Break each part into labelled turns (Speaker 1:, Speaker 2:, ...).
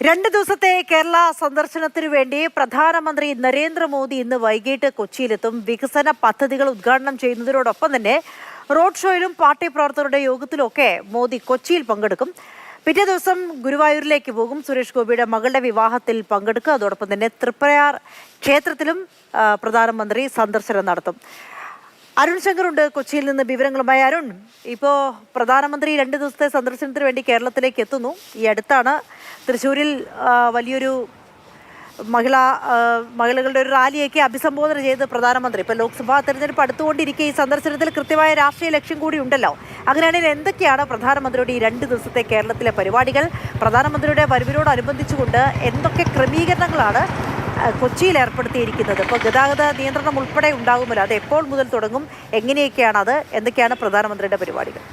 Speaker 1: രണ്ട് ദിവസത്തെ കേരള സന്ദർശനത്തിനു വേണ്ടി പ്രധാനമന്ത്രി നരേന്ദ്രമോദി ഇന്ന് വൈകിട്ട് കൊച്ചിയിലെത്തും. വികസന പദ്ധതികൾ ഉദ്ഘാടനം ചെയ്യുന്നതിനോടൊപ്പം തന്നെ റോഡ് ഷോയിലും പാർട്ടി പ്രവർത്തകരുടെ യോഗത്തിലുമൊക്കെ മോദി കൊച്ചിയിൽ പങ്കെടുക്കും. പിറ്റേ ദിവസം ഗുരുവായൂരിലേക്ക് പോകും. സുരേഷ് ഗോപിയുടെ മകളുടെ വിവാഹത്തിൽ പങ്കെടുക്കും. അതോടൊപ്പം തന്നെ തൃപ്രയാർ ക്ഷേത്രത്തിലും പ്രധാനമന്ത്രി സന്ദർശനം നടത്തും. അരുൺ ശങ്കറുണ്ട് കൊച്ചിയിൽ നിന്ന് വിവരങ്ങളുമായി. അരുൺ, ഇപ്പോൾ പ്രധാനമന്ത്രി 2 ദിവസത്തെ സന്ദർശനത്തിന് വേണ്ടി കേരളത്തിലേക്ക് എത്തുന്നു. ഈ അടുത്താണ് തൃശ്ശൂരിൽ വലിയൊരു മഹിളകളുടെ ഒരു റാലിയൊക്കെ അഭിസംബോധന ചെയ്ത് പ്രധാനമന്ത്രി. ഇപ്പോൾ ലോക്സഭാ തെരഞ്ഞെടുപ്പ് അടുത്തുകൊണ്ടിരിക്കെ ഈ സന്ദർശനത്തിൽ കൃത്യമായ രാഷ്ട്രീയ ലക്ഷ്യം കൂടി ഉണ്ടല്ലോ. അങ്ങനെയാണെങ്കിൽ എന്തൊക്കെയാണ് പ്രധാനമന്ത്രിയുടെ ഈ 2 ദിവസത്തെ കേരളത്തിലെ പരിപാടികൾ? പ്രധാനമന്ത്രിയുടെ വരവിനോടനുബന്ധിച്ചുകൊണ്ട് എന്തൊക്കെ ക്രമീകരണങ്ങളാണ് കൊച്ചിയിൽ ഏർപ്പെടുത്തിയിരിക്കുന്നത്? ഇപ്പോൾ ഗതാഗത നിയന്ത്രണം ഉൾപ്പെടെ ഉണ്ടാകുമല്ലോ, അത് എപ്പോൾ മുതൽ തുടങ്ങും? എങ്ങനെയൊക്കെയാണ് അത്? എന്തൊക്കെയാണ് പ്രധാനമന്ത്രിയുടെ പരിപാടികൾ?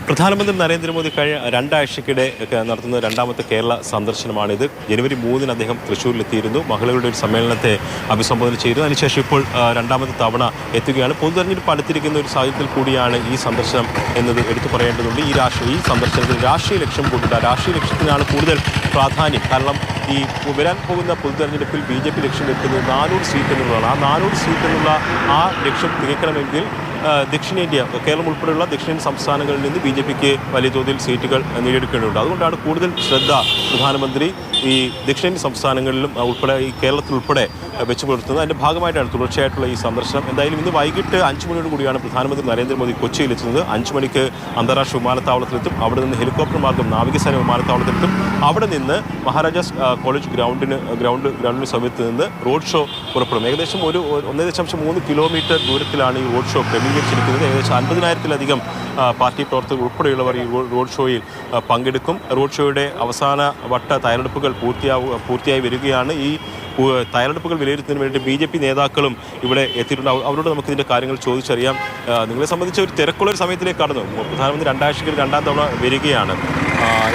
Speaker 2: പ്രധാനമന്ത്രി നരേന്ദ്രമോദി കഴിഞ്ഞ 2 ആഴ്ചക്കിടെ നടത്തുന്ന 2ാമത്തെ കേരള സന്ദർശനമാണിത്. ജനുവരി 3-ന് അദ്ദേഹം തൃശ്ശൂരിലെത്തിയിരുന്നു. മഹിളകളുടെ ഒരു സമ്മേളനത്തെ അഭിസംബോധന ചെയ്തു. അതിനുശേഷം ഇപ്പോൾ 2ാമത്തെ തവണ എത്തുകയാണ്. പൊതുതെരഞ്ഞെടുപ്പ് അടുത്തിരിക്കുന്ന ഒരു സാഹചര്യത്തിൽ കൂടിയാണ് ഈ സന്ദർശനം എന്നത് എടുത്തു പറയേണ്ടതുണ്ട്. ഈ സന്ദർശനത്തിൽ രാഷ്ട്രീയ ലക്ഷ്യം കൂടില്ല. രാഷ്ട്രീയ ലക്ഷ്യത്തിനാണ് കൂടുതൽ പ്രാധാന്യം. കാരണം ഈ വരാൻ പോകുന്ന പൊതുതെരഞ്ഞെടുപ്പിൽ BJP ലക്ഷ്യം വെക്കുന്നത് 400 സീറ്റ് എന്നുള്ളതാണ്. ആ 400 സീറ്റ് എന്നുള്ള ആ ലക്ഷ്യം തികയ്ക്കണമെങ്കിൽ ദക്ഷിണേന്ത്യ, കേരളം ഉൾപ്പെടെയുള്ള ദക്ഷിണേന്ത്യൻ സംസ്ഥാനങ്ങളിൽ നിന്ന് BJPക്ക് വലിയ തോതിൽ സീറ്റുകൾ നേടിയെടുക്കേണ്ടതുണ്ട്. അതുകൊണ്ടാണ് കൂടുതൽ ശ്രദ്ധ പ്രധാനമന്ത്രി ഈ ദക്ഷിണേന്ത്യൻ സംസ്ഥാനങ്ങളിലും ഉൾപ്പെടെ ഈ കേരളത്തിലുൾപ്പെടെ വെച്ച് പുലർത്തുന്നത്. അതിൻ്റെ ഭാഗമായിട്ടാണ് തുടർച്ചയായിട്ടുള്ള ഈ സന്ദർശനം. എന്തായാലും ഇന്ന് വൈകിട്ട് 5 മണിയോട് കൂടിയാണ് പ്രധാനമന്ത്രി നരേന്ദ്രമോദി കൊച്ചിയിലെത്തുന്നത്. 5 മണിക്ക് അന്താരാഷ്ട്ര വിമാനത്താവളത്തിലെത്തും. അവിടെ നിന്ന് ഹെലികോപ്റ്റർ മാർഗം നാവികസേന വിമാനത്താവളത്തിലെത്തും. അവിടെ നിന്ന് മഹാരാജാസ് കോളേജ് ഗ്രൗണ്ടിന് സമീപത്ത് നിന്ന് റോഡ് ഷോ പുറപ്പെടും. ഏകദേശം 1.3 കിലോമീറ്റർ ദൂരത്തിലാണ് ഈ റോഡ് ഷോ ക്രമീകരിച്ചിരിക്കുന്നത്. ഏകദേശം 50,000-ലധികം പാർട്ടി പ്രവർത്തകർ ഉൾപ്പെടെയുള്ളവർ ഈ റോഡ് ഷോയിൽ പങ്കെടുക്കും. റോഡ് ഷോയുടെ അവസാന വട്ട തയ്യാറെടുപ്പുകൾ പൂർത്തിയായി വരികയാണ്. ഈ തയ്യാറെടുപ്പുകൾ വിലയിരുത്തുന്നതിന് വേണ്ടി BJP നേതാക്കളും ഇവിടെ എത്തിയിട്ടുണ്ട്. അവരോട് നമുക്കിതിൻ്റെ കാര്യങ്ങൾ ചോദിച്ചറിയാം. നിങ്ങളെ സംബന്ധിച്ച് ഒരു തിരക്കുള്ള ഒരു സമയത്തിലേക്ക് കടന്നു. പ്രധാനമന്ത്രി 2 ആഴ്ചയ്ക്ക് 2ാം തവണ വരികയാണ്.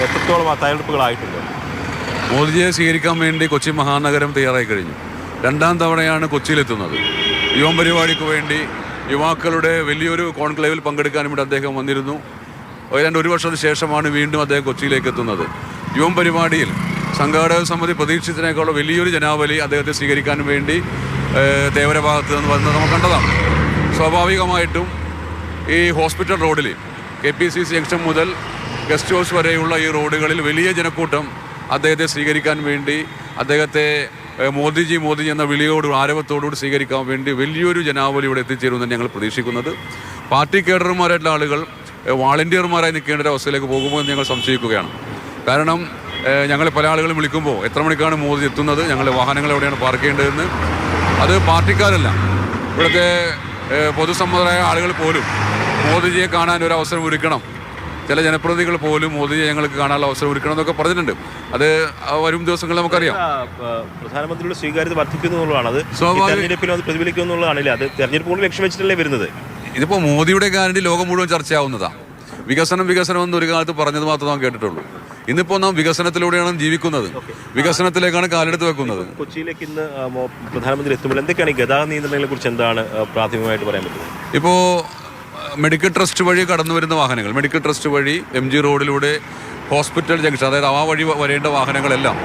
Speaker 2: എത്രത്തോളം ആ തയ്യാറെടുപ്പുകളായിട്ടുണ്ട്?
Speaker 3: മോദിജിയെ സ്വീകരിക്കാൻ വേണ്ടി കൊച്ചി മഹാനഗരം തയ്യാറായി കഴിഞ്ഞു. 2ാം തവണയാണ് കൊച്ചിയിലെത്തുന്നത്. യുവം പരിപാടിക്ക് വേണ്ടി യുവാക്കളുടെ വലിയൊരു കോൺക്ലേവിൽ പങ്കെടുക്കാനും ഇവിടെ അദ്ദേഹം വന്നിരുന്നു. ഏതാണ്ട് 1 വർഷത്തിന് ശേഷമാണ് വീണ്ടും അദ്ദേഹം കൊച്ചിയിലേക്ക് എത്തുന്നത്. യുവം പരിപാടിയിൽ സംഘാടക സമിതി പ്രതീക്ഷിച്ചതിനേക്കാളും വലിയൊരു ജനാവലി അദ്ദേഹത്തെ സ്വീകരിക്കാനും വേണ്ടി തേവര ഭാഗത്ത് നിന്ന് വന്ന് നമ്മൾ കണ്ടതാണ്. സ്വാഭാവികമായിട്ടും ഈ ഹോസ്പിറ്റൽ റോഡിൽ KPCC ജംഗ്ഷൻ മുതൽ ഗസ്റ്റ് ഹൗസ് വരെയുള്ള ഈ റോഡുകളിൽ വലിയ ജനക്കൂട്ടം അദ്ദേഹത്തെ സ്വീകരിക്കാൻ വേണ്ടി, അദ്ദേഹത്തെ മോദിജി എന്ന വിളിയോടും ആരവത്തോടുകൂടി സ്വീകരിക്കാൻ വേണ്ടി വലിയൊരു ജനാവലി ഇവിടെ എത്തിച്ചേരുമെന്ന് ഞങ്ങൾ പ്രതീക്ഷിക്കുന്നത്. പാർട്ടി കേഡർമാരായിട്ടുള്ള ആളുകൾ വാളണ്ടിയർമാരായി നിൽക്കേണ്ട ഒരു അവസ്ഥയിലേക്ക് പോകുമ്പോൾ ഞങ്ങൾ സംശയിക്കുകയാണ്. കാരണം ഞങ്ങൾ പല ആളുകളും വിളിക്കുമ്പോൾ എത്ര മണിക്കാണ് മോദി എത്തുന്നത്, ഞങ്ങളുടെ വാഹനങ്ങൾ എവിടെയാണ് പാർക്ക് ചെയ്യേണ്ടതെന്ന്, അത് പാർട്ടിക്കാരല്ല, ഇവിടുത്തെ പൊതുസമ്മതരായ ആളുകൾ പോലും മോദിജിയെ കാണാൻ ഒരു അവസരം ഒരുക്കണം, ചില ജനപ്രതിനിധികൾ പോലും മോദിജിയെ ഞങ്ങൾക്ക് കാണാനുള്ള അവസരം ഒരുക്കണം എന്നൊക്കെ പറഞ്ഞിട്ടുണ്ട്. അത് വരും ദിവസങ്ങളിൽ നമുക്കറിയാം.
Speaker 2: പ്രധാനമന്ത്രിയുടെ സ്വീകാര്യത വർദ്ധിക്കുന്നു എന്നുള്ളതാണ്. അത് തെരഞ്ഞെടുപ്പിലും അത് പ്രതിഫലിക്കും എന്നുള്ളതാണല്ലേ. അത് തെരഞ്ഞെടുപ്പുകൾ ലക്ഷ്യം വെച്ചിട്ടല്ലേ വരുന്നത്.
Speaker 3: ഇതിപ്പോൾ മോദിയുടെ ഗ്യാരണ്ടി ലോകം മുഴുവൻ ചർച്ചയാവുന്നതാണ്. വികസനം എന്ന് ഒരു കാലത്ത് പറഞ്ഞത് മാത്രമേ നാം കേട്ടിട്ടുള്ളൂ. ഇന്നിപ്പോൾ നാം വികസനത്തിലൂടെയാണ് ജീവിക്കുന്നത്, വികസനത്തിലേക്കാണ് കാലെടുത്ത് വെക്കുന്നത്.
Speaker 2: കൊച്ചിയിലേക്ക് ഇന്ന് പ്രധാനമന്ത്രി എത്തുമ്പോൾ എന്തൊക്കെയാണ് ഈ ഗതാഗത നിയന്ത്രണങ്ങളെ കുറിച്ച് എന്താണ് പ്രാഥമികമായിട്ട് പറയാൻ പറ്റുന്നത്?
Speaker 3: ഇപ്പോൾ മെഡിക്കൽ ട്രസ്റ്റ് വഴി കടന്നു വരുന്ന വാഹനങ്ങൾ, മെഡിക്കൽ ട്രസ്റ്റ് വഴി MG റോഡിലൂടെ ഹോസ്പിറ്റൽ ജംഗ്ഷൻ, അതായത് ആ വഴി വരേണ്ട വാഹനങ്ങളെല്ലാം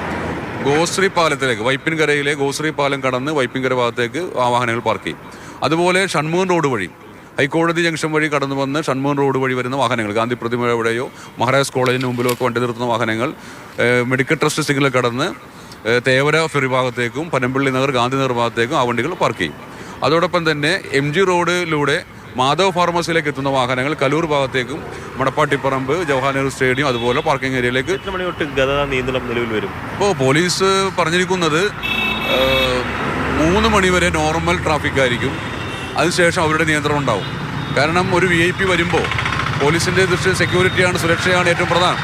Speaker 3: ഗോശ്രീ പാലത്തിലേക്ക്, വൈപ്പിൻകരയിലെ ഗോശ്രീ പാലം കടന്ന് വൈപ്പിൻകര ഭാഗത്തേക്ക് ആ വാഹനങ്ങൾ പാർക്ക് ചെയ്യും. അതുപോലെ ഷൺമുഖൻ റോഡ് വഴി ഹൈക്കോടതി ജംഗ്ഷൻ വഴി കടന്നു വന്ന് ഷൺമുഖൻ റോഡ് വഴി വരുന്ന വാഹനങ്ങൾ, ഗാന്ധി പ്രതിമ എവിടെയോ മഹാരാജാസ് കോളേജിന് മുമ്പിലോ ഒക്കെ വണ്ടി നിർത്തുന്ന വാഹനങ്ങൾ മെഡിക്കൽ ട്രസ്റ്റ് സിഗ്നൽ കടന്ന് തേവര ഫെറി ഭാഗത്തേക്കും പനമ്പള്ളി നഗർ ഗാന്ധിനഗർ ഭാഗത്തേക്കും ആ വണ്ടികൾ പാർക്ക് ചെയ്യും. അതോടൊപ്പം തന്നെ MG റോഡിലൂടെ മാധവ് ഫാർമസിയിലേക്ക് എത്തുന്ന വാഹനങ്ങൾ കലൂർ ഭാഗത്തേക്കും മടപ്പാട്ടിപ്പറമ്പ് ജവഹർ നെഹ്റു സ്റ്റേഡിയം അതുപോലെ പാർക്കിംഗ് ഏരിയയിലേക്ക്.
Speaker 2: എത്ര മണി തൊട്ട് ഗതാഗത നിയന്ത്രണം നിലവിൽ വരും?
Speaker 3: ഇപ്പോൾ പോലീസ് പറഞ്ഞിരിക്കുന്നത് 3 മണി വരെ നോർമൽ ട്രാഫിക് ആയിരിക്കും. അതിനുശേഷം അവരുടെ നിയന്ത്രണം ഉണ്ടാവും. കാരണം ഒരു VIP വരുമ്പോൾ പോലീസിൻ്റെ ദൃഷ്ടി സെക്യൂരിറ്റിയാണ്, സുരക്ഷയാണ് ഏറ്റവും പ്രധാനം.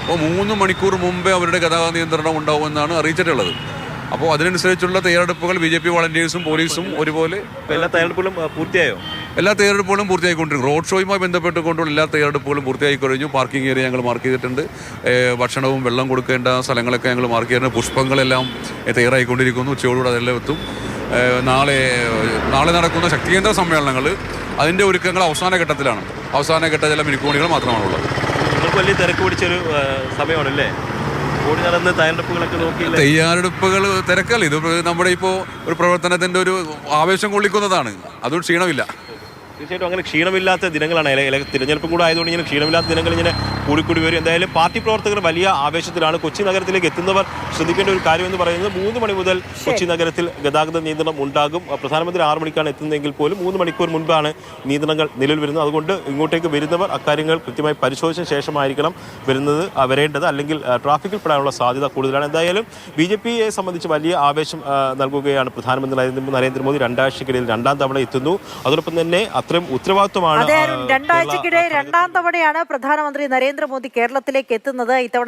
Speaker 3: അപ്പോൾ 3 മണിക്കൂർ മുമ്പേ അവരുടെ ഗതാഗത നിയന്ത്രണം ഉണ്ടാവുമെന്നാണ് അറിയിച്ചിട്ടുള്ളത്. അപ്പോൾ അതിനനുസരിച്ചുള്ള തയ്യാറെടുപ്പുകൾ BJP വളണ്ടിയേഴ്സും പോലീസും ഒരുപോലെ.
Speaker 2: എല്ലാ തയ്യാറെടുപ്പുകളും പൂർത്തിയായോ?
Speaker 3: എല്ലാ തയ്യാറെടുപ്പുകളും പൂർത്തിയായിക്കൊണ്ടിരിക്കും. റോഡ് ഷോയുമായി ബന്ധപ്പെട്ടുകൊണ്ടുള്ള എല്ലാ തയ്യാറെടുപ്പുകളും പൂർത്തിയായി കഴിഞ്ഞു. പാർക്കിംഗ് ഏരിയ ഞങ്ങൾ മാർക്ക് ചെയ്തിട്ടുണ്ട്. ഭക്ഷണവും വെള്ളം കൊടുക്കേണ്ട സ്ഥലങ്ങളൊക്കെ ഞങ്ങൾ മാർക്ക് ചെയ്തിട്ടുണ്ട്. പുഷ്പങ്ങളെല്ലാം തയ്യാറായിക്കൊണ്ടിരിക്കുന്നു. ഉച്ചയോടുകൂടെ അതെല്ലാം എത്തും. നാളെ നടക്കുന്ന ശക്തികേന്ദ്ര സമ്മേളനങ്ങൾ അതിൻ്റെ ഒരുക്കങ്ങൾ അവസാന ഘട്ടത്തിലാണ്. അവസാന ഘട്ട ചില മിനിക്കോണികൾ മാത്രമാണുള്ളത്.
Speaker 2: വലിയ തിരക്ക് പിടിച്ചൊരു സമയമാണല്ലേ? ഓടി നടന്ന് തയ്യാറെടുപ്പുകളൊക്കെ നോക്കിയില്ലേ?
Speaker 3: തയ്യാറെടുപ്പുകൾ തിരക്കല്ല, ഇത് നമ്മുടെ ഇപ്പോൾ ഒരു പ്രവർത്തനത്തിന്റെ ഒരു ആവേശം കൊള്ളിക്കുന്നതാണ്, അതും ക്ഷീണമില്ല.
Speaker 2: തീർച്ചയായിട്ടും അങ്ങനെ ക്ഷീണമില്ലാത്ത ദിനങ്ങളാണ്. തിരഞ്ഞെടുപ്പും കൂടെ ആയതുകൊണ്ട് ഇങ്ങനെ ക്ഷീണമില്ലാത്ത ദിനങ്ങൾ ഇങ്ങനെ കൂടിക്കൂടി വരും. എന്തായാലും പാർട്ടി പ്രവർത്തകർ വലിയ ആവേശത്തിലാണ്. കൊച്ചി നഗരത്തിലേക്ക് എത്തുന്നവർ ശ്രദ്ധിക്കേണ്ട ഒരു കാര്യം എന്ന് പറയുന്നത് 3 മണി മുതൽ കൊച്ചി നഗരത്തിൽ ഗതാഗത നിയന്ത്രണം ഉണ്ടാകും. പ്രധാനമന്ത്രി 6 മണിക്കാണ് എത്തുന്നതെങ്കിൽ പോലും 3 മണിക്കൂർ മുൻപാണ് നിയന്ത്രണങ്ങൾ നിലവിൽ വരുന്നത്. അതുകൊണ്ട് ഇങ്ങോട്ടേക്ക് വരുന്നവർ അക്കാര്യങ്ങൾ കൃത്യമായി പരിശോധിച്ച ശേഷമായിരിക്കണം വരേണ്ടത്, അല്ലെങ്കിൽ ട്രാഫിക്കിൽ പെടാനുള്ള സാധ്യത കൂടുതലാണ്. എന്തായാലും BJPയെ സംബന്ധിച്ച് വലിയ ആവേശം നൽകുകയാണ് പ്രധാനമന്ത്രി നരേന്ദ്രമോദി. 2 ആഴ്ചക്കിടയിൽ 2ാം തവണ എത്തുന്നു. അതോടൊപ്പം തന്നെ അത്രയും ഉത്തരവാദിത്വമാണ്.
Speaker 1: 2 ആഴ്ചക്കിടെ 2ാം തവണയാണ് പ്രധാനമന്ത്രി നരേന്ദ്രമോദി കേരളത്തിലേക്ക് എത്തുന്നത്. ഇത്തവണ